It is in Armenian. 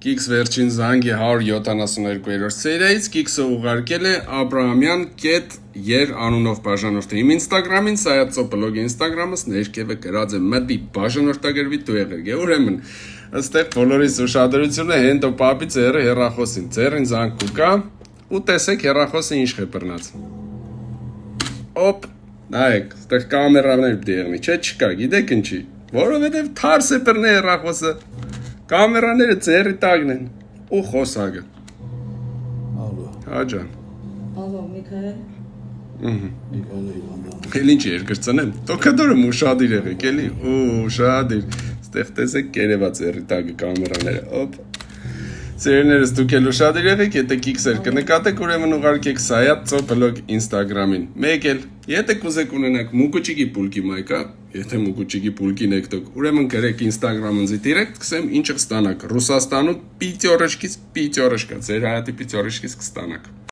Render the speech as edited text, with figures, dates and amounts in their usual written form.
Կիքս վերջին զանգի 172-րդ սերիայից Կիքսը ուղարկել է Աբրահամյան եր անունով բաժանորդի իմ ինստագրամին, սայացո բլոգի ինստագրամս ներքևը գրած է մտի բաժանորդագրվի դու եղել է, ուրեմն ըստեղ բոլորիս ուշադրությունը հենտո պապի ձերը հեռախոսին, ձերին զանգ կա ու տեսեք հեռախոսը ինչ խեպրնաց, օպ, նայեք, ստեղ կամերաներ պիտի եղնի, չէ չկա, գիտեք ինչի, որովհետև թարս է պրնե հեռախոսը Կամերաները ձերի տակն են ու խոսակը Ալո Հաջան Ալո Միքայել Միքայել Իվանյան Էլ ինչ երկրծնեմ Տոքադորը ուշադիր եղեք էլի ուշադիր Ստեղ տեսեք կերևաց ձերի տակը կամերաները Օպ Ձերներս դուք էլ ուշադիր եղեք Եթե կիքսեր կնկատեք ուրեմն ուղարկեք Սայացո բլոգ ինստագրամին Մեկ էլ Եթե կուզեք ունենաք մուկուճիկի պուլկի մայկա Եթե մուկուճիկի պուլկին եք դուք Ուրեմն գրեք ինստագրամնձի դիրեկտ Կսեմ ինչը կստանաք Ռուսաստանում պիտյորышկից պիտյորышկա Ձեր հայատի պիտյորышկից կստանաք